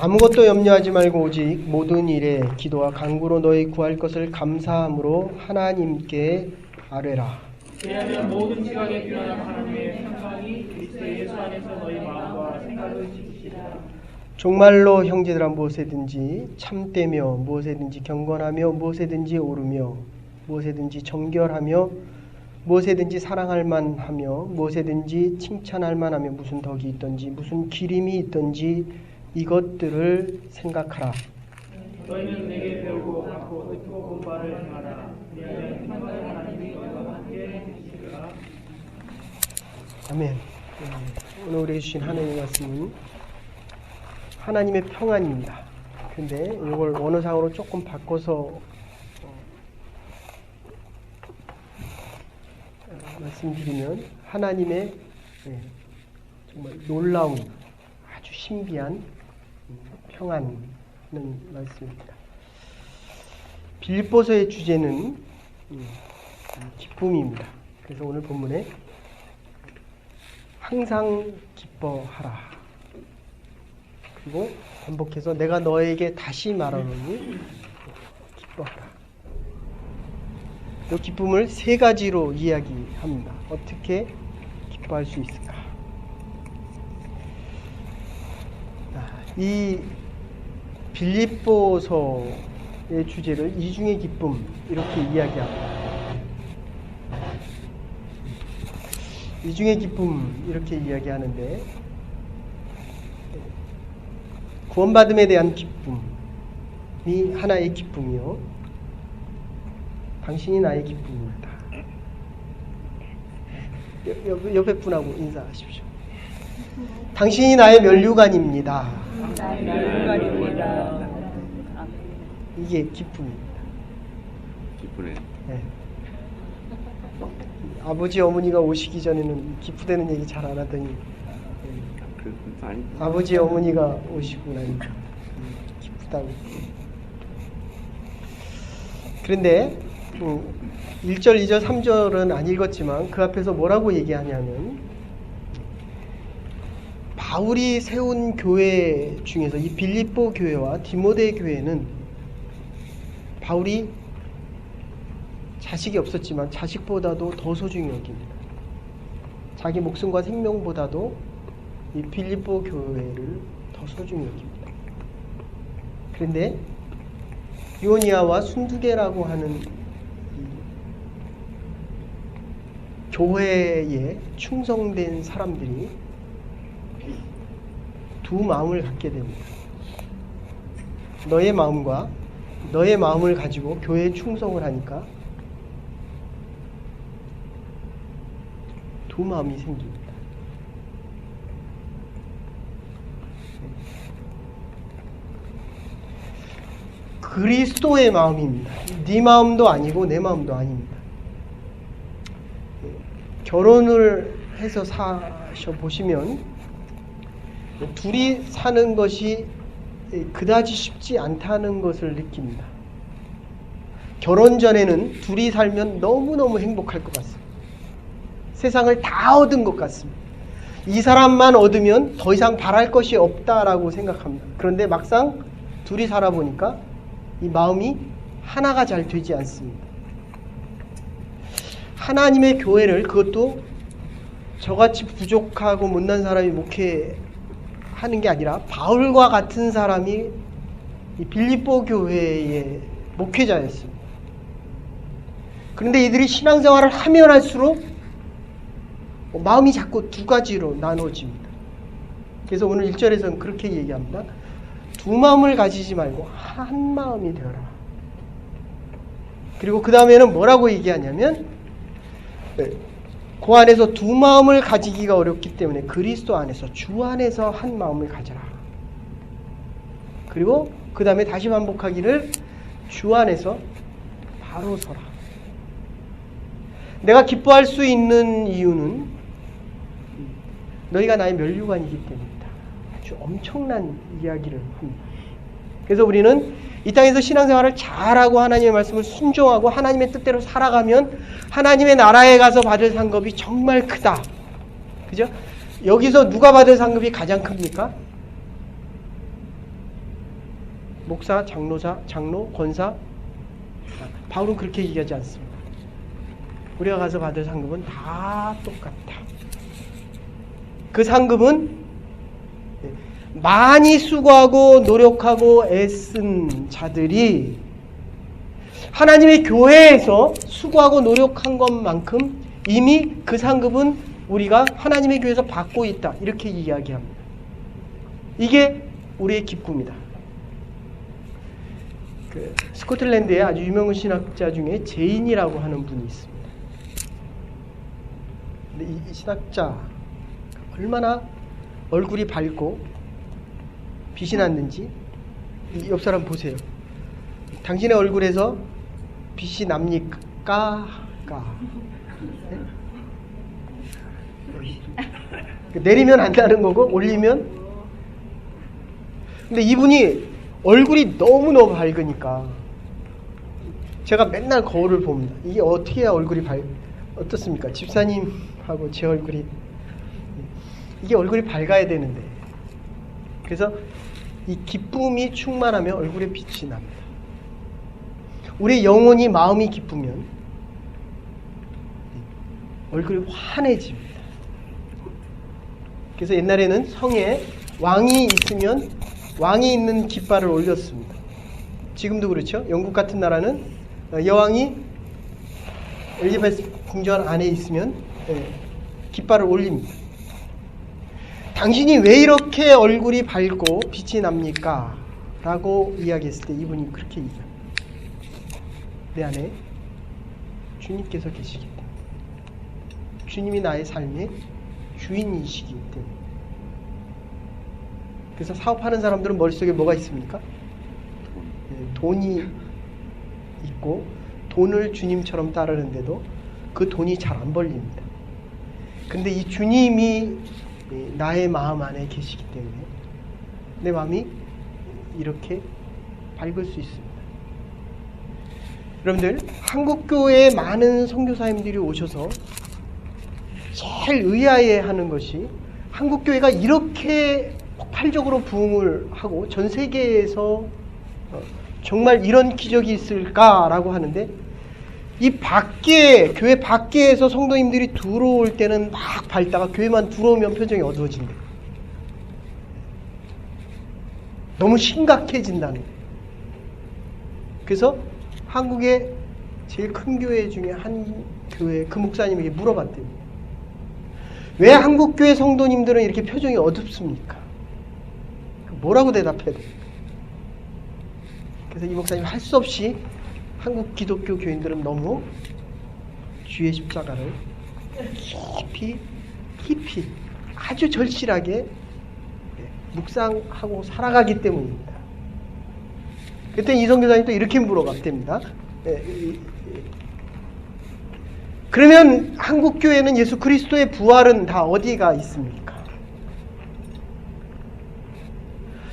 아무것도 염려하지 말고 오직 모든 일에 기도와 간구로 너희 구할 것을 감사함으로 하나님께 아뢰라. 왜냐하면 모든 지각에 귀한 하나님의 평강이 그리스도 예수 안에서 너희 마음과 생각을 지키시리라. 정말로 형제들아 무엇에든지 참되며 무엇에든지 경건하며 무엇에든지 오르며 무엇에든지 정결하며 무엇에든지 사랑할 만하며 무엇에든지 칭찬할 만하며 무슨 덕이 있든지 무슨 기림이 있든지 이것들을 생각하라. 너희는 내게 배우고 받고 듣고 본 바를 행하라. 왜냐하면 평강의 하나님이 너희와 함께 계시리라. 아멘. 오늘 우리에게 주신 하나님의 말씀은 하나님의 평안입니다. 근데 이걸 원어상으로 조금 바꿔서 말씀드리면 하나님의 정말 놀라운 아주 신비한 평안은 말씀입니다. 빌립보서의 주제는 기쁨입니다. 그래서 오늘 본문에 항상 기뻐하라. 그리고 반복해서 내가 너에게 다시 말하노니 기뻐하라. 이 기쁨을 세 가지로 이야기합니다. 어떻게 기뻐할 수 있을까? 이 빌립보서의 주제를 이중의 기쁨 이렇게 이야기합니다. 이중의 기쁨 이렇게 이야기하는데 구원받음에 대한 기쁨이 하나의 기쁨이요 당신이 나의 기쁨입니다. 옆에 분하고 인사하십시오. 당신이 나의 면류관입니다. 이게 기쁨입니다. 기쁘네. 네. 아버지 어머니가 오시기 전에는 기쁘다는 얘기 잘 안 하더니 아버지 어머니가 오시고 나니까 기쁘다고. 그런데 1절, 2절, 3절은 안 읽었지만 그 앞에서 뭐라고 얘기하냐면 바울이 세운 교회 중에서 이 빌립보 교회와 디모데 교회는 바울이 자식이 없었지만 자식보다도 더 소중히 여깁니다. 자기 목숨과 생명보다도 이 빌립보 교회를 더 소중히 여깁니다. 그런데 유오니아와 순두계라고 하는 교회에 충성된 사람들이 두 마음을 갖게 됩니다. 너의 마음과 너의 마음을 가지고 교회에 충성을 하니까 두 마음이 생깁니다. 그리스도의 마음입니다. 네 마음도 아니고 내 마음도 아닙니다. 결혼을 해서 사셔보시면 둘이 사는 것이 그다지 쉽지 않다는 것을 느낍니다. 결혼 전에는 둘이 살면 너무너무 행복할 것 같습니다. 세상을 다 얻은 것 같습니다. 이 사람만 얻으면 더 이상 바랄 것이 없다라고 생각합니다. 그런데 막상 둘이 살아보니까 이 마음이 하나가 잘 되지 않습니다. 하나님의 교회를 그것도 저같이 부족하고 못난 사람이 목회하는 게 아니라 바울과 같은 사람이 이 빌립보 교회의 목회자였습니다. 그런데 이들이 신앙생활을 하면 할수록 마음이 자꾸 두 가지로 나눠집니다. 그래서 오늘 1절에서는 그렇게 얘기합니다. 두 마음을 가지지 말고 한 마음이 되어라. 그리고 그 다음에는 뭐라고 얘기하냐면 그 안에서 두 마음을 가지기가 어렵기 때문에 그리스도 안에서 주 안에서 한 마음을 가져라. 그리고 그 다음에 다시 반복하기를 주 안에서 바로 서라. 내가 기뻐할 수 있는 이유는 너희가 나의 면류관이기 때문이다. 아주 엄청난 이야기를 합니다. 그래서 우리는 이 땅에서 신앙생활을 잘하고 하나님의 말씀을 순종하고 하나님의 뜻대로 살아가면 하나님의 나라에 가서 받을 상급이 정말 크다. 그죠? 여기서 누가 받을 상급이 가장 큽니까? 목사, 장로사, 장로, 권사. 바울은 그렇게 얘기하지 않습니다. 우리가 가서 받을 상급은 다 똑같다. 그 상급은 많이 수고하고 노력하고 애쓴 자들이 하나님의 교회에서 수고하고 노력한 것만큼 이미 그 상급은 우리가 하나님의 교회에서 받고 있다. 이렇게 이야기합니다. 이게 우리의 기쁨이다. 스코틀랜드에 아주 유명한 신학자 중에 제인이라고 하는 분이 있습니다. 근데 이 신학자 얼마나 얼굴이 밝고 빛이 났는지 이 옆 사람 보세요. 당신의 얼굴에서 빛이 납니까? 네? 내리면 안 나는 거고 올리면. 근데 이분이 얼굴이 너무너무 밝으니까 제가 맨날 거울을 봅니다. 이게 어떻게 해야 얼굴이 어떻습니까? 집사님하고 제 얼굴이 이게 얼굴이 밝아야 되는데, 그래서 이 기쁨이 충만하면 얼굴에 빛이 납니다. 우리 영혼이 마음이 기쁘면 얼굴이 환해집니다. 그래서 옛날에는 성에 왕이 있으면 왕이 있는 깃발을 올렸습니다. 지금도 그렇죠. 영국 같은 나라는 여왕이 엘리자베스 궁전 안에 있으면 깃발을 올립니다. 당신이 왜 이렇게 얼굴이 밝고 빛이 납니까? 라고 이야기했을 때 이분이 그렇게 얘기합니다. 내 안에 주님께서 계시기 때문에, 주님이 나의 삶의 주인이시기 때문에. 그래서 사업하는 사람들은 머릿속에 뭐가 있습니까? 돈이 있고 돈을 주님처럼 따르는데도 그 돈이 잘 안 벌립니다. 근데 이 주님이 나의 마음 안에 계시기 때문에 내 마음이 이렇게 밝을 수 있습니다. 여러분들, 한국교회에 많은 선교사님들이 오셔서 제일 의아해하는 것이 한국교회가 이렇게 폭발적으로 부흥을 하고 전 세계에서 정말 이런 기적이 있을까라고 하는데, 이 밖에, 교회 밖에서 성도님들이 들어올 때는 막 밝다가 교회만 들어오면 표정이 어두워진대. 너무 심각해진다는 거예요. 그래서 한국의 제일 큰 교회 중에 한 교회 그 목사님에게 물어봤대요. 왜 한국교회 성도님들은 이렇게 표정이 어둡습니까? 뭐라고 대답해야 돼요? 그래서 이 목사님 할 수 없이 한국 기독교 교인들은 너무 주의 십자가를 깊이 아주 절실하게 묵상하고 살아가기 때문입니다. 그때 이성교사님 또 이렇게 물어봤답니다. 그러면 한국교회는 예수 그리스도의 부활은 다 어디가 있습니까?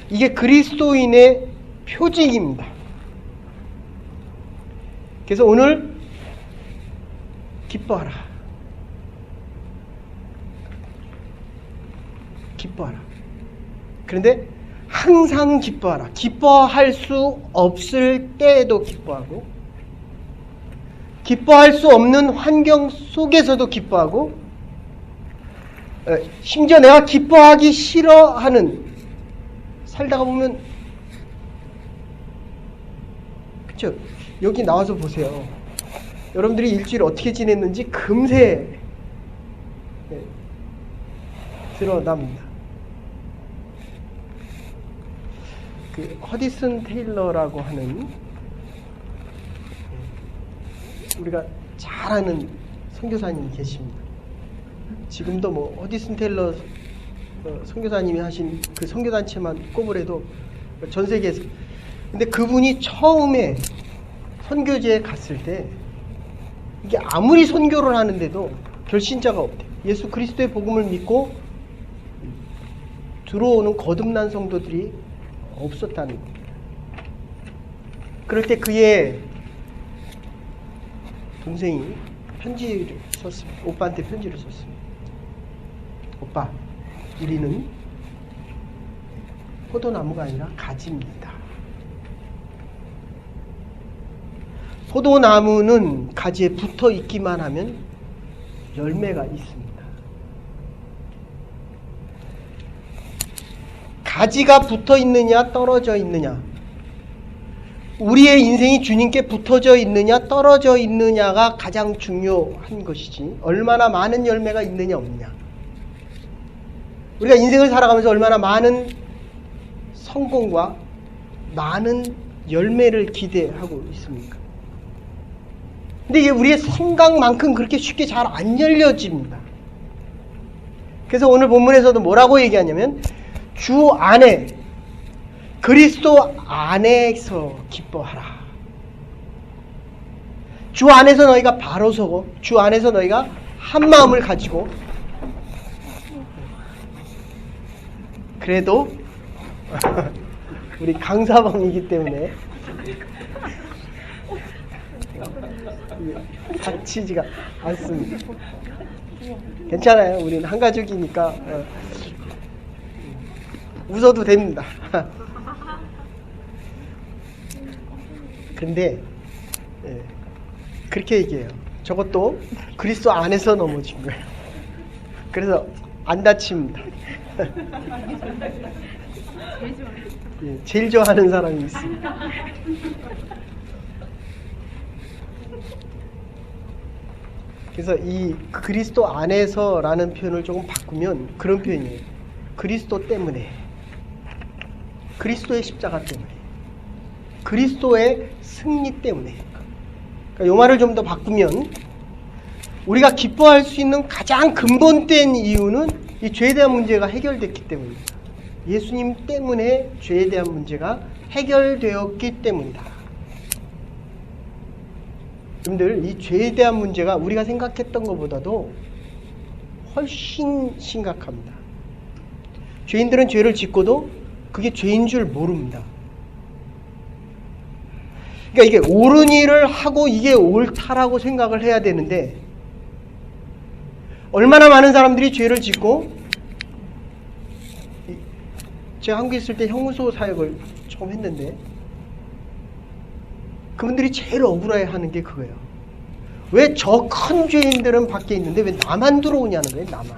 이게 그리스도인의 표징입니다. 그래서 오늘 기뻐하라. 기뻐하라. 그런데 항상 기뻐하라. 기뻐할 수 없을 때에도 기뻐하고, 기뻐할 수 없는 환경 속에서도 기뻐하고, 심지어 내가 기뻐하기 싫어하는, 살다가 보면, 그쵸? 여기 나와서 보세요. 여러분들이 일주일 어떻게 지냈는지 금세 드러납니다. 그 허디슨 테일러라고 하는 우리가 잘 아는 선교사님이 계십니다. 지금도 뭐 허디슨 테일러 선교사님이 하신 그 선교단체만 꼽으래도 전 세계에서. 근데 그분이 처음에 선교지에 갔을 때 이게 아무리 선교를 하는데도 결신자가 없대요. 예수 그리스도의 복음을 믿고 들어오는 거듭난 성도들이 없었다는 겁니다. 그럴 때 그의 동생이 편지를 썼습니다. 오빠한테 편지를 썼습니다. 오빠, 우리는 포도나무가 아니라 가지입니다. 포도나무는 가지에 붙어 있기만 하면 열매가 있습니다. 가지가 붙어 있느냐 떨어져 있느냐, 우리의 인생이 주님께 붙어져 있느냐 떨어져 있느냐가 가장 중요한 것이지, 얼마나 많은 열매가 있느냐 없느냐. 우리가 인생을 살아가면서 얼마나 많은 성공과 많은 열매를 기대하고 있습니까? 근데 이게 우리의 생각만큼 그렇게 쉽게 잘 안 열려집니다. 그래서 오늘 본문에서도 뭐라고 얘기하냐면, 주 안에, 그리스도 안에서 기뻐하라. 주 안에서 너희가 바로 서고, 주 안에서 너희가 한 마음을 가지고, 그래도 우리 강사방이기 때문에 닥치지가 않습니다. 괜찮아요. 우리는 한 가족이니까 웃어도 됩니다. 근데 그렇게 얘기해요. 저것도 그리스도 안에서 넘어진 거예요. 그래서 안 다칩니다. 제일 좋아하는 사람이 있습니다. 그래서 이 그리스도 안에서라는 표현을 조금 바꾸면 그런 표현이에요. 그리스도 때문에, 그리스도의 십자가 때문에, 그리스도의 승리 때문에. 그러니까 이 말을 좀 더 바꾸면, 우리가 기뻐할 수 있는 가장 근본된 이유는 이 죄에 대한 문제가 해결됐기 때문입니다. 예수님 때문에 죄에 대한 문제가 해결되었기 때문이다. 여러분들, 이 죄에 대한 문제가 우리가 생각했던 것보다도 훨씬 심각합니다. 죄인들은 죄를 짓고도 그게 죄인 줄 모릅니다. 그러니까 이게 옳은 일을 하고 이게 옳다라고 생각을 해야 되는데, 얼마나 많은 사람들이 죄를 짓고, 제가 한국에 있을 때 형무소 사역을 조금 했는데, 그분들이 제일 억울해하는 게 그거예요. 왜 저 큰 죄인들은 밖에 있는데 왜 나만 들어오냐는 거예요. 나만.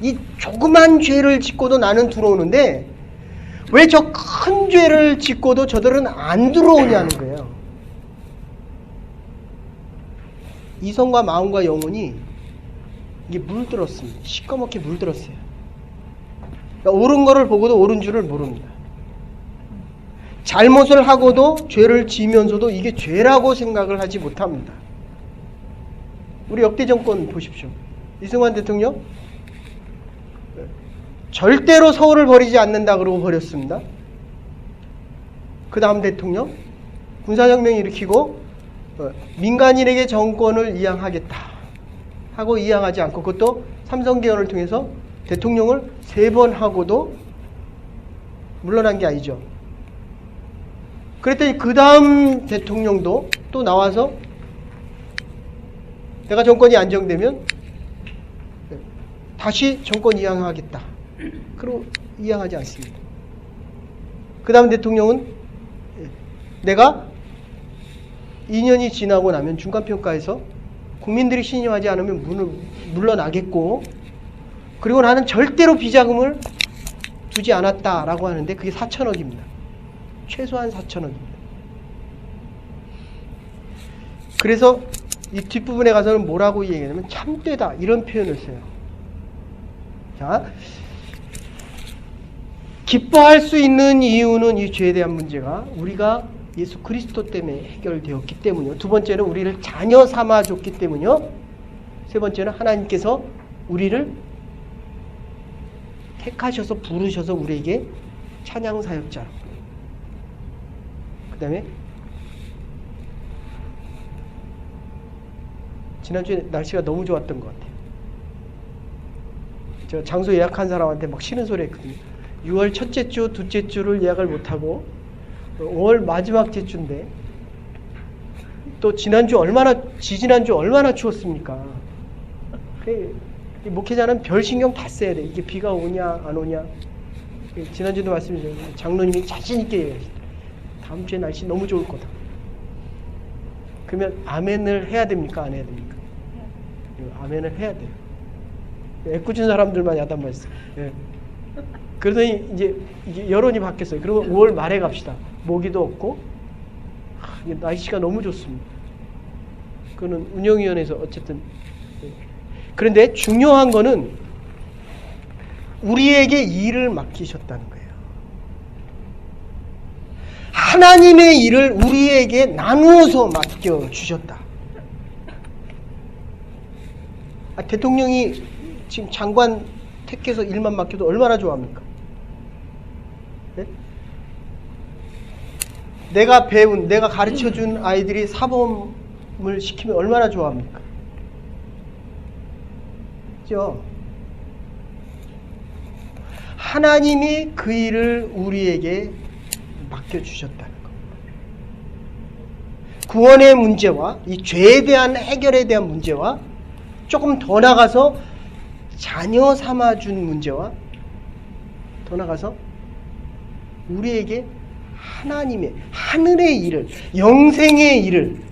이 조그만 죄를 짓고도 나는 들어오는데 왜 저 큰 죄를 짓고도 저들은 안 들어오냐는 거예요. 이성과 마음과 영혼이 이게 물들었습니다. 시꺼멓게 물들었어요. 그러니까 옳은 거를 보고도 옳은 줄을 모릅니다. 잘못을 하고도 죄를 지으면서도 이게 죄라고 생각을 하지 못합니다. 우리 역대 정권 보십시오. 이승만 대통령 절대로 서울을 버리지 않는다 그러고 버렸습니다. 그 다음 대통령 군사혁명 일으키고 민간인에게 정권을 이양하겠다 하고 이양하지 않고, 그것도 삼성개헌을 통해서 대통령을 3번 하고도 물러난 게 아니죠. 그랬더니 그 다음 대통령도 또 나와서 내가 정권이 안정되면 다시 정권 이양하겠다. 그리고 이양하지 않습니다. 그 다음 대통령은 내가 2년이 지나고 나면 중간평가에서 국민들이 신임하지 않으면 물러나겠고, 그리고 나는 절대로 비자금을 주지 않았다라고 하는데 그게 4천억입니다. 최소한 4천억입니다. 그래서 이 뒷부분에 가서는 뭐라고 얘기하냐면 참되다 이런 표현을 써요. 자, 기뻐할 수 있는 이유는 이 죄에 대한 문제가 우리가 예수 그리스도 때문에 해결되었기 때문이요. 두 번째는 우리를 자녀 삼아줬기 때문이요. 세 번째는 하나님께서 우리를 택하셔서 부르셔서 우리에게 찬양 사역자로. 그 다음에 지난주에 날씨가 너무 좋았던 것 같아요. 제가 장소 예약한 사람한테 막 쉬는 소리 했거든요. 6월 첫째 주, 둘째 주를 예약을 못하고 5월 마지막 주인데 또 지지난주 얼마나 추웠습니까? 이 목회자는 별 신경 다 써야 돼. 이게 비가 오냐 안 오냐. 지난주도 말씀드렸는데 장로님이 자신 있게 얘기하시더라고요. 다음 주에 날씨 너무 좋을 거다. 그러면 아멘을 해야 됩니까? 안 해야 됩니까? 아멘을 해야 돼요. 애꿎은 사람들만 야단만 했어요. 예. 그러더니 이제 여론이 바뀌었어요. 그러면 5월 말에 갑시다. 모기도 없고 이게 날씨가 너무 좋습니다. 그거는 운영위원회에서 어쨌든. 예. 그런데 중요한 거는 우리에게 일을 맡기셨다는 거예요. 하나님의 일을 우리에게 나누어서 맡겨주셨다. 대통령이 지금 장관 택해서 일만 맡겨도 얼마나 좋아합니까? 네? 내가 가르쳐준 아이들이 사범을 시키면 얼마나 좋아합니까? 그죠? 하나님이 그 일을 우리에게 맡겨주셨다는 겁니다. 구원의 문제와 이 죄에 대한 해결에 대한 문제와 조금 더 나가서 자녀 삼아준 문제와 더 나가서 우리에게 하나님의 하늘의 일을, 영생의 일을,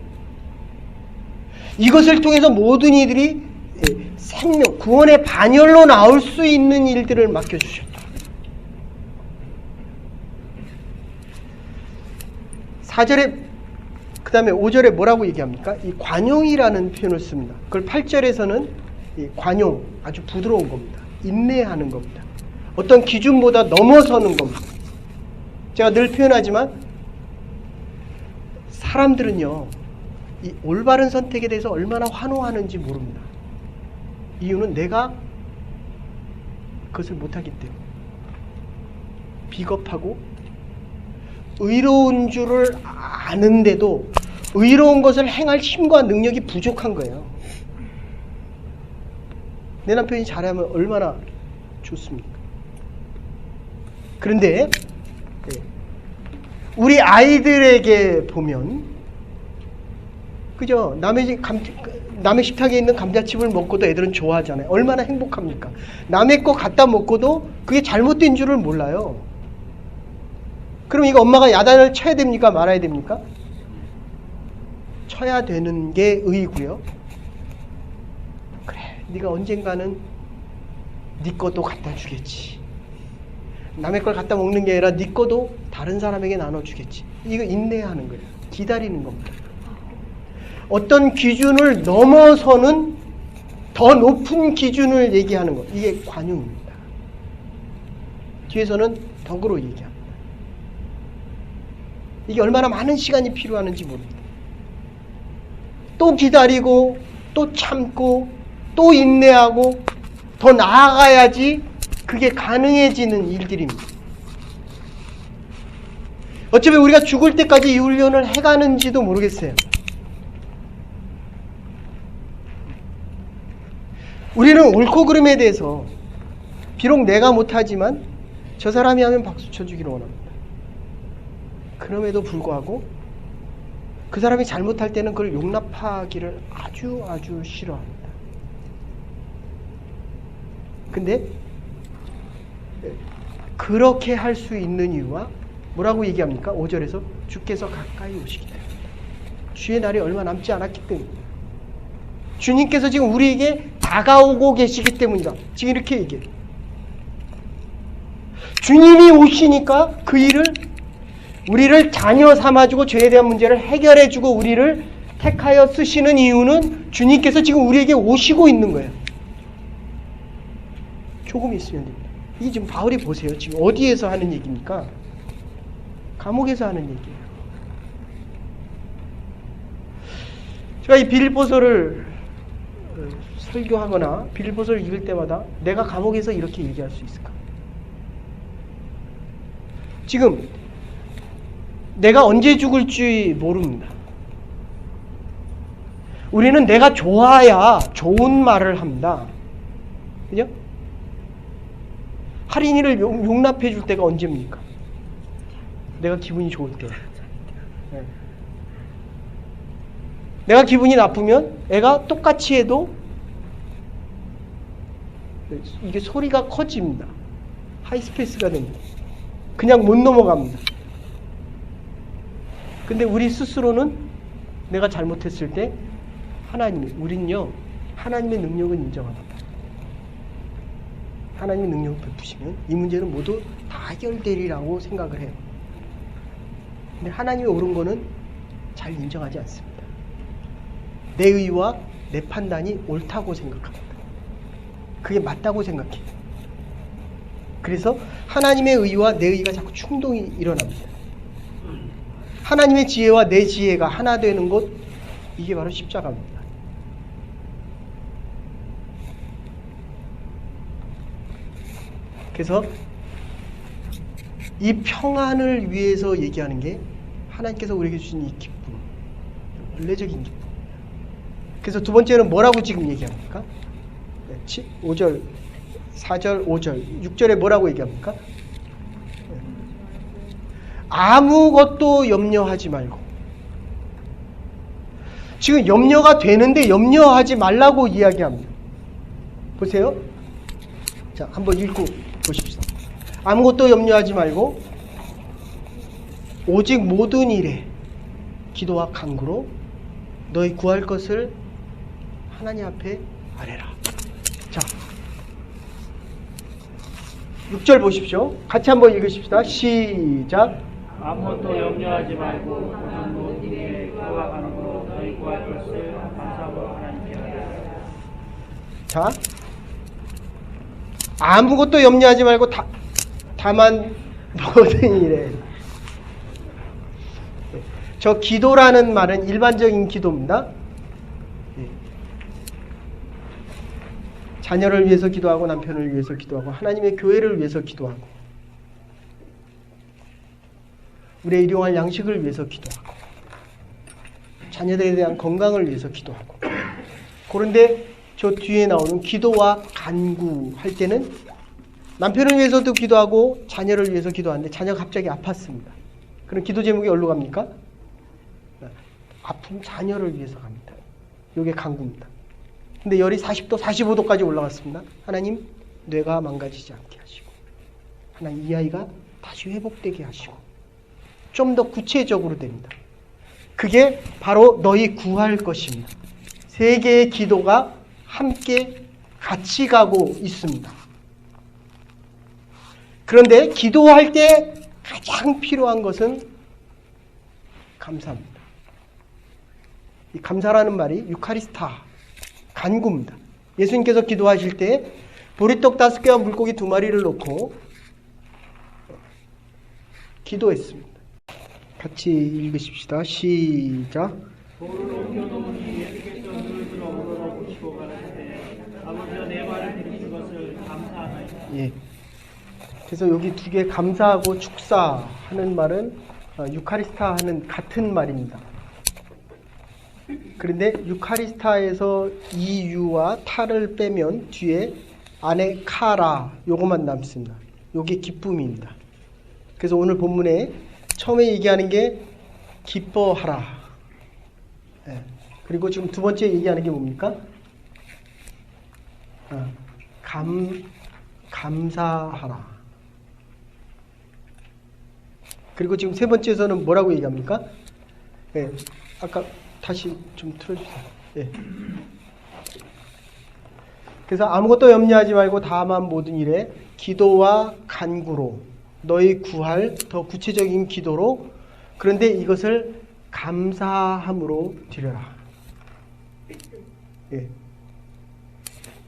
이것을 통해서 모든 이들이 생명, 구원의 반열로 나올 수 있는 일들을 맡겨주셨다. 4절에 그 다음에 5절에 뭐라고 얘기합니까? 이 관용이라는 표현을 씁니다. 그걸 8절에서는 이 관용, 아주 부드러운 겁니다. 인내하는 겁니다. 어떤 기준보다 넘어서는 겁니다. 제가 늘 표현하지만 사람들은요, 이 올바른 선택에 대해서 얼마나 환호하는지 모릅니다. 이유는 내가 그것을 못하기 때문에. 비겁하고 의로운 줄을 아는데도 의로운 것을 행할 힘과 능력이 부족한 거예요. 내 남편이 잘하면 얼마나 좋습니까? 그런데 우리 아이들에게 보면, 그죠? 남의 식탁에 있는 감자칩을 먹고도 애들은 좋아하잖아요. 얼마나 행복합니까? 남의 거 갖다 먹고도 그게 잘못된 줄을 몰라요. 그럼 이거 엄마가 야단을 쳐야 됩니까? 말아야 됩니까? 쳐야 되는 게 의이고요. 그래, 네가 언젠가는 네 것도 갖다 주겠지. 남의 걸 갖다 먹는 게 아니라 네 것도 다른 사람에게 나눠주겠지. 이거 인내하는 거예요. 기다리는 겁니다. 어떤 기준을 넘어서는 더 높은 기준을 얘기하는 것. 이게 관용입니다. 뒤에서는 덕으로 얘기합니다. 이게 얼마나 많은 시간이 필요하는지 모릅니다. 또 기다리고 또 참고 또 인내하고 더 나아가야지 그게 가능해지는 일들입니다. 어쩌면 우리가 죽을 때까지 이 훈련을 해가는지도 모르겠어요. 우리는 옳고 그름에 대해서 비록 내가 못하지만 저 사람이 하면 박수 쳐주기를 원합니다. 그럼에도 불구하고 그 사람이 잘못할 때는 그걸 용납하기를 아주 싫어합니다. 근데 그렇게 할 수 있는 이유와 뭐라고 얘기합니까? 5절에서 주께서 가까이 오시기 때문에. 주의 날이 얼마 남지 않았기 때문입니다. 주님께서 지금 우리에게 다가오고 계시기 때문이다. 지금 이렇게 얘기해요. 주님이 오시니까 그 일을, 우리를 자녀 삼아주고 죄에 대한 문제를 해결해주고 우리를 택하여 쓰시는 이유는 주님께서 지금 우리에게 오시고 있는 거예요. 조금 있으면 됩니다. 이게 지금 바울이 보세요. 지금 어디에서 하는 얘기입니까? 감옥에서 하는 얘기예요. 제가 이 빌립보서를 설교하거나 빌립보서를 읽을 때마다 내가 감옥에서 이렇게 얘기할 수 있을까? 지금 내가 언제 죽을지 모릅니다. 우리는 내가 좋아야 좋은 말을 합니다. 그죠? 할인이를 용납해 줄 때가 언제입니까? 내가 기분이 좋을 때. 네. 내가 기분이 나쁘면 애가 똑같이 해도 이게 소리가 커집니다. 하이스페이스가 됩니다. 그냥 못 넘어갑니다. 근데 우리 스스로는 내가 잘못했을 때 우린요 하나님의 능력은 인정합니다. 하나님의 능력을 베푸시면 이 문제는 모두 다 해결되리라고 생각을 해요. 근데 하나님이 옳은 거는 잘 인정하지 않습니다. 내 의와 내 판단이 옳다고 생각합니다. 그게 맞다고 생각해요. 그래서 하나님의 의와 내 의가 자꾸 충동이 일어납니다. 하나님의 지혜와 내 지혜가 하나 되는 곳, 이게 바로 십자가입니다. 그래서 이 평안을 위해서 얘기하는 게 하나님께서 우리에게 주신 이 기쁨, 원래적인 기쁨. 그래서 두 번째는 뭐라고 지금 얘기합니까? 5절, 4절, 5절, 6절에 뭐라고 얘기합니까? 아무것도 염려하지 말고. 지금 염려가 되는데 염려하지 말라고 이야기합니다. 보세요. 자, 한번 읽고 보십시오. 아무것도 염려하지 말고 오직 모든 일에 기도와 간구로 너희 구할 것을 하나님 앞에 아뢰라. 자, 6절 보십시오. 같이 한번 읽으십시다. 시작. 아무것도 염려하지 말고 오직 모든 일에 기도와 간구로 너희 구할 것을 감사하고 하나님께 아뢰라. 자, 아무것도 염려하지 말고 다만 모든 일에. 저 기도라는 말은 일반적인 기도입니다. 자녀를 위해서 기도하고 남편을 위해서 기도하고 하나님의 교회를 위해서 기도하고 우리의 일용할 양식을 위해서 기도하고 자녀들에 대한 건강을 위해서 기도하고. 그런데 저 뒤에 나오는 기도와 간구할 때는 남편을 위해서도 기도하고 자녀를 위해서 기도하는데 자녀가 갑자기 아팠습니다. 그럼 기도 제목이 어디로 갑니까? 아픈 자녀를 위해서 갑니다. 이게 간구입니다. 근데 열이 40도, 45도까지 올라갔습니다. 하나님, 뇌가 망가지지 않게 하시고 하나님, 이 아이가 다시 회복되게 하시고 좀 더 구체적으로 됩니다. 그게 바로 너희 구할 것입니다. 세 개의 기도가 함께 같이 가고 있습니다. 그런데 기도할 때 가장 필요한 것은 감사입니다. 이 감사라는 말이 유카리스타, 간구입니다. 예수님께서 기도하실 때 보리떡 5개와 물고기 2마리를 놓고 기도했습니다. 같이 읽으십시다. 시작. 돌을 옮겨놓으니 예수께서 눈을 들어 우러러보시고 가라사대 아버지여 내 말을 들으신 것을 감사하나이다. 예. 그래서 여기 두 개 감사하고 축사하는 말은 유카리스타 하는 같은 말입니다. 그런데 유카리스타에서 이유와 타를 빼면 뒤에 안에 카라 요것만 남습니다. 요게 기쁨입니다. 그래서 오늘 본문에 처음에 얘기하는 게 기뻐하라. 예. 그리고 지금 두 번째 얘기하는 게 뭡니까? 감사하라. 그리고 지금 세 번째에서는 뭐라고 얘기합니까? 예. 아까 다시 좀 틀어주세요. 예. 그래서 아무것도 염려하지 말고 다만 모든 일에 기도와 간구로 너희 구할 더 구체적인 기도로 그런데 이것을 감사함으로 드려라. 예.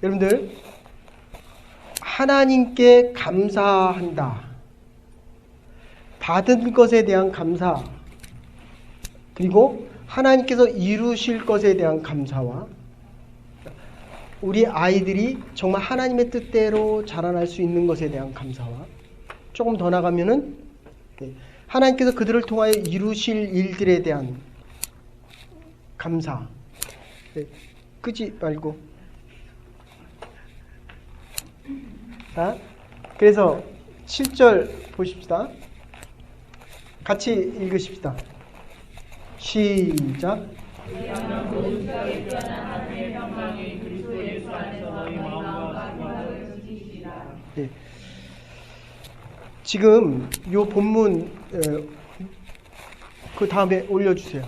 여러분들 하나님께 감사한다. 받은 것에 대한 감사 그리고 하나님께서 이루실 것에 대한 감사와 우리 아이들이 정말 하나님의 뜻대로 자라날 수 있는 것에 대한 감사와 조금 더 나가면은 하나님께서 그들을 통하여 이루실 일들에 대한 감사. 끄지 말고. 자, 그래서 7절 보십시다. 같이 읽으십시다. 시작. 네. 지금 요 본문 그 다음에 올려주세요.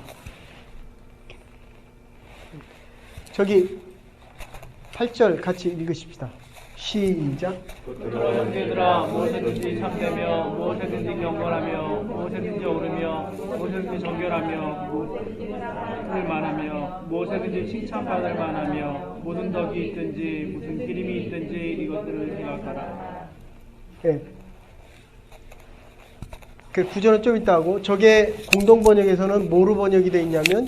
저기 8절 같이 읽으십시다. 시작. 그러나 형제들아 무엇이든지 참되며 무엇이든지 경건하며 무엇이든지 옳으며 무엇이든지 정결하며 무엇을 만하며 무엇이든지 칭찬받을 만하며 무슨 덕이 있든지 무슨 기림이 있든지 이것들을 생각하라. 예. 그 구절은 좀 있다 하고, 저게 공동 번역에서는 뭐로 번역이 되어 있냐면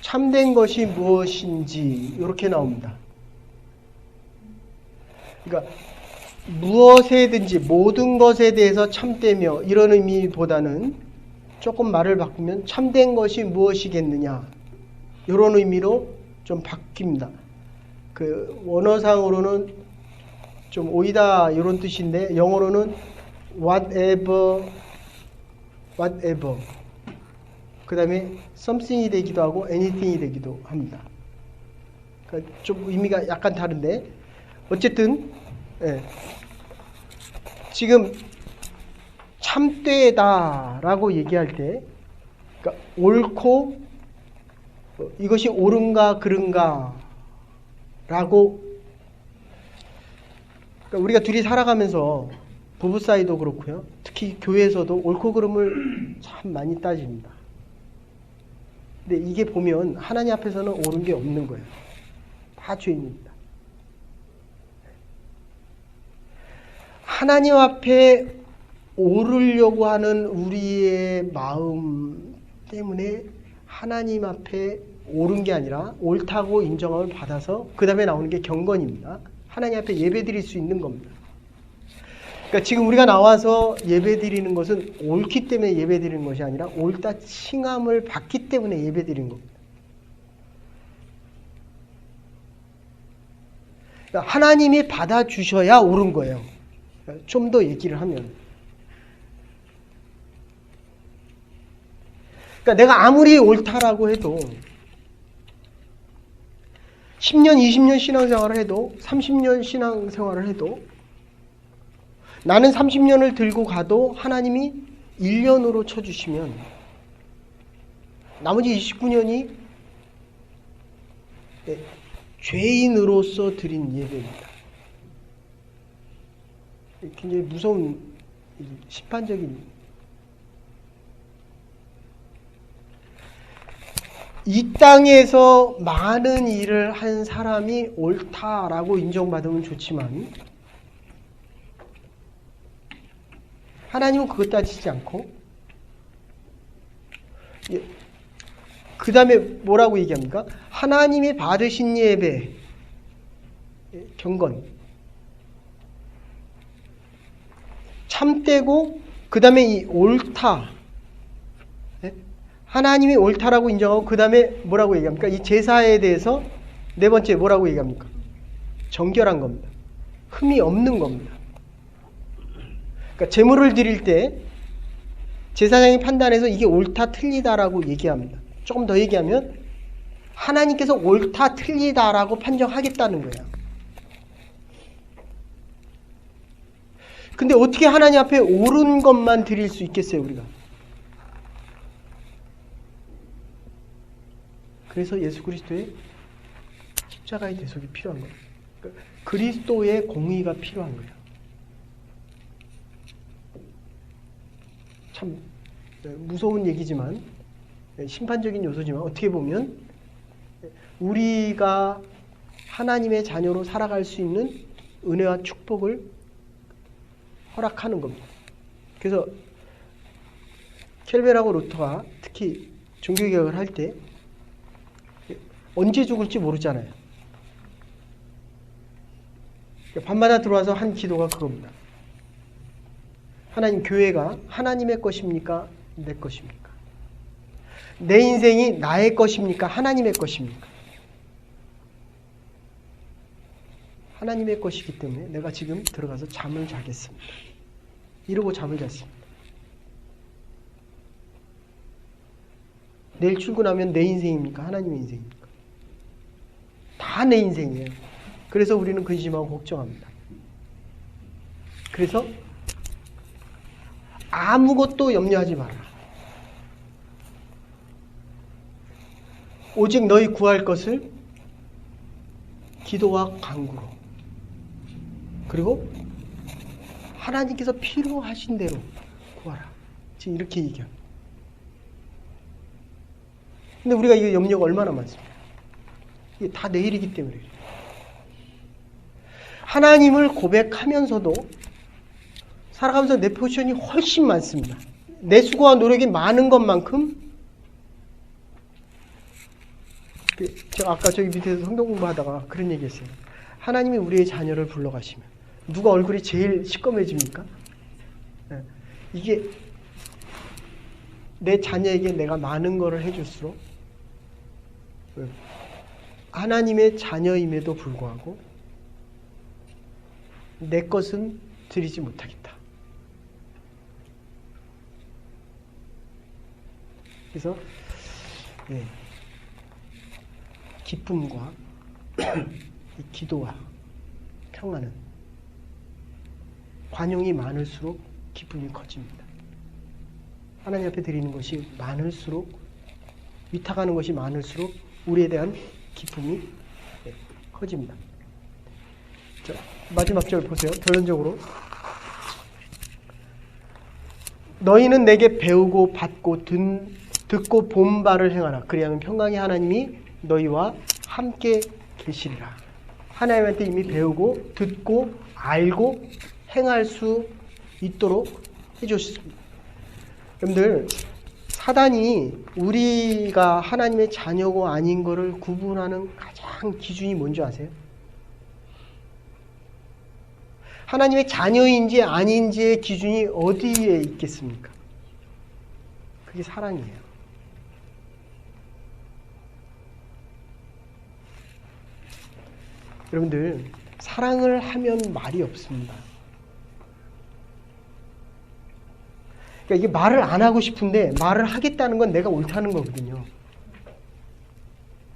참된 것이 무엇인지 이렇게 나옵니다. 그러니까 무엇에든지 모든 것에 대해서 참되며 이런 의미보다는 조금 말을 바꾸면 참된 것이 무엇이겠느냐 이런 의미로 좀 바뀝니다. 그 원어상으로는 좀 오이다 이런 뜻인데 영어로는 whatever 그 다음에 something이 되기도 하고 anything이 되기도 합니다. 그러니까 좀 의미가 약간 다른데 어쨌든 예. 지금 참되다라고 얘기할 때 그러니까 옳고 이것이 옳은가 그른가 라고 그러니까 우리가 둘이 살아가면서 부부 사이도 그렇고요. 특히 교회에서도 옳고 그름을 참 많이 따집니다. 근데 이게 보면 하나님 앞에서는 옳은 게 없는 거예요. 다 죄인입니다. 하나님 앞에 오르려고 하는 우리의 마음 때문에 하나님 앞에 옳은 게 아니라 옳다고 인정함을 받아서 그 다음에 나오는 게 경건입니다. 하나님 앞에 예배 드릴 수 있는 겁니다. 그러니까 지금 우리가 나와서 예배 드리는 것은 옳기 때문에 예배 드리는 것이 아니라 옳다 칭함을 받기 때문에 예배 드리는 겁니다. 그러니까 하나님이 받아주셔야 옳은 거예요. 좀 더 얘기를 하면. 그러니까 내가 아무리 옳다라고 해도 10년, 20년 신앙생활을 해도 30년 신앙생활을 해도 나는 30년을 들고 가도 하나님이 1년으로 쳐주시면 나머지 29년이 죄인으로서 드린 예배입니다. 굉장히 무서운 심판적인 이 땅에서 많은 일을 한 사람이 옳다라고 인정받으면 좋지만 하나님은 그것 따지지 않고 그 다음에 뭐라고 얘기합니까? 하나님이 받으신 예배 경건 참되고 그 다음에 이 옳다 하나님이 옳다라고 인정하고 그 다음에 뭐라고 얘기합니까? 이 제사에 대해서 네 번째 뭐라고 얘기합니까? 정결한 겁니다. 흠이 없는 겁니다. 그러니까 제물을 드릴 때 제사장이 판단해서 이게 옳다 틀리다라고 얘기합니다. 조금 더 얘기하면 하나님께서 옳다 틀리다라고 판정하겠다는 거예요. 근데 어떻게 하나님 앞에 옳은 것만 드릴 수 있겠어요, 우리가? 그래서 예수 그리스도의 십자가의 대속이 필요한 거예요. 그러니까 그리스도의 공의가 필요한 거예요. 참 무서운 얘기지만 심판적인 요소지만 어떻게 보면 우리가 하나님의 자녀로 살아갈 수 있는 은혜와 축복을 허락하는 겁니다. 그래서 켈벤하고 루터가 특히 종교개혁을 할 때 언제 죽을지 모르잖아요. 밤마다 들어와서 한 기도가 그겁니다. 하나님, 교회가 하나님의 것입니까? 내 것입니까? 내 인생이 나의 것입니까? 하나님의 것입니까? 하나님의 것이기 때문에 내가 지금 들어가서 잠을 자겠습니다. 이러고 잠을 잤습니다. 내일 출근하면 내 인생입니까? 하나님의 인생입니까? 다 내 인생이에요. 그래서 우리는 근심하고 걱정합니다. 그래서 아무것도 염려하지 마라. 오직 너희 구할 것을 기도와 간구로, 그리고 하나님께서 필요하신 대로 구하라. 지금 이렇게 얘기합니다. 근데 우리가 이 염려가 얼마나 많습니까? 이게 다 내일이기 때문에. 하나님을 고백하면서도 살아가면서 내 포지션이 훨씬 많습니다. 내 수고와 노력이 많은 것만큼, 제가 아까 저기 밑에서 성경 공부하다가 그런 얘기 했어요. 하나님이 우리의 자녀를 불러가시면 누가 얼굴이 제일 시꺼매집니까? 이게 내 자녀에게 내가 많은 거를 해줄수록 하나님의 자녀임에도 불구하고 내 것은 드리지 못하겠다. 그래서 기쁨과 이 기도와 평안은 관용이 많을수록 기쁨이 커집니다. 하나님 앞에 드리는 것이 많을수록, 위탁하는 것이 많을수록 우리에 대한 기쁨이 커집니다. 자, 마지막 절 보세요. 결론적으로 너희는 내게 배우고 받고 듣고 본 바를 행하라. 그리하면 평강의 하나님이 너희와 함께 계시리라. 하나님한테 이미 배우고 듣고 알고 행할 수 있도록 해주셨습니다. 여러분들, 사단이 우리가 하나님의 자녀고 아닌 것을 구분하는 가장 기준이 뭔지 아세요? 하나님의 자녀인지 아닌지의 기준이 어디에 있겠습니까? 그게 사랑이에요. 여러분들, 사랑을 하면 말이 없습니다. 그러니까 이게 말을 안 하고 싶은데 말을 하겠다는 건 내가 옳다는 거거든요.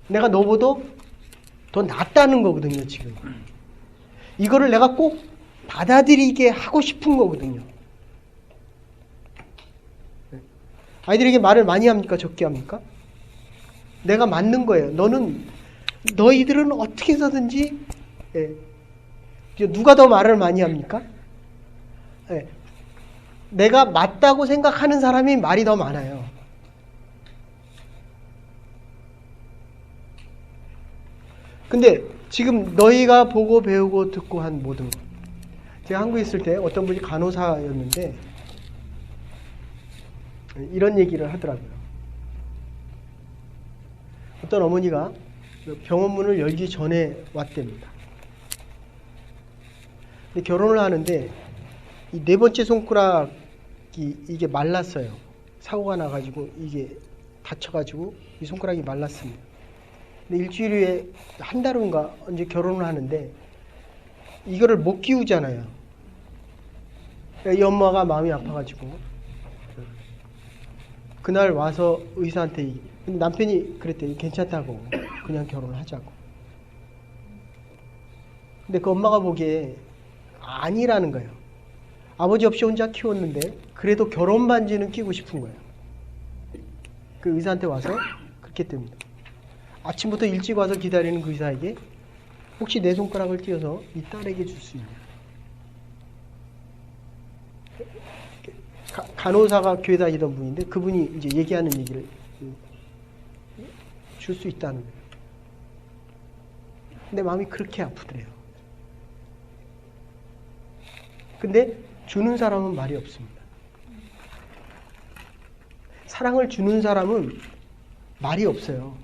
내가 너보다 더 낫다는 거거든요, 지금. 이거를 내가 꼭 받아들이게 하고 싶은 거거든요. 아이들에게 말을 많이 합니까? 적게 합니까? 내가 맞는 거예요. 너희들은 어떻게 해서든지, 누가 더 말을 많이 합니까? 내가 맞다고 생각하는 사람이 말이 더 많아요. 근데 지금 너희가 보고 배우고 듣고 한 모든 것. 제가 한국에 있을 때 어떤 분이 간호사였는데 이런 얘기를 하더라고요. 어떤 어머니가 병원 문을 열기 전에 왔답니다. 근데 결혼을 하는데 이 네 번째 손가락이 이게 말랐어요. 사고가 나가지고 이게 다쳐가지고 이 손가락이 말랐습니다. 근데 일주일 후에, 한 달 후인가 언제 결혼을 하는데 이거를 못 키우잖아요. 이 엄마가 마음이 아파가지고 그날 와서 의사한테, 근데 남편이 그랬대요. 괜찮다고, 그냥 결혼을 하자고. 근데 그 엄마가 보기에 아니라는 거예요. 아버지 없이 혼자 키웠는데 그래도 결혼 반지는 끼고 싶은 거예요. 그 의사한테 와서 그렇게 됩니다. 아침부터 일찍 와서 기다리는 그 의사에게 혹시 내 손가락을 띄어서 이 딸에게 줄 수 있냐. 간호사가 교회 다니던 분인데 그분이 이제 얘기하는 얘기를 줄 수 있다는 거예요. 근데 마음이 그렇게 아프더래요. 근데 주는 사람은 말이 없습니다. 사랑을 주는 사람은 말이 없어요.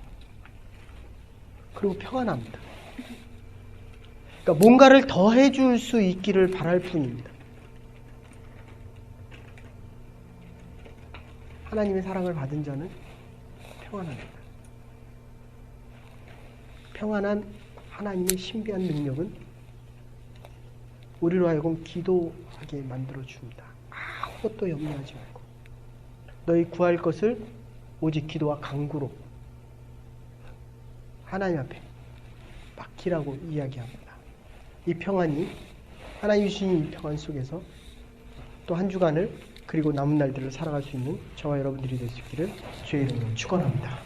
그리고 평안합니다. 그러니까 뭔가를 더 해줄 수 있기를 바랄 뿐입니다. 하나님의 사랑을 받은 자는 평안합니다. 평안한 하나님의 신비한 능력은 우리로 하여금 기도하게 만들어줍니다. 아무것도 염려하지 말고 너희 구할 것을 오직 기도와 간구로 하나님 앞에 맡기라고 이야기합니다. 이 평안이, 하나님이 주신 이 평안 속에서 또 한 주간을, 그리고 남은 날들을 살아갈 수 있는 저와 여러분들이 될 수 있기를 주의 이름으로 축원합니다.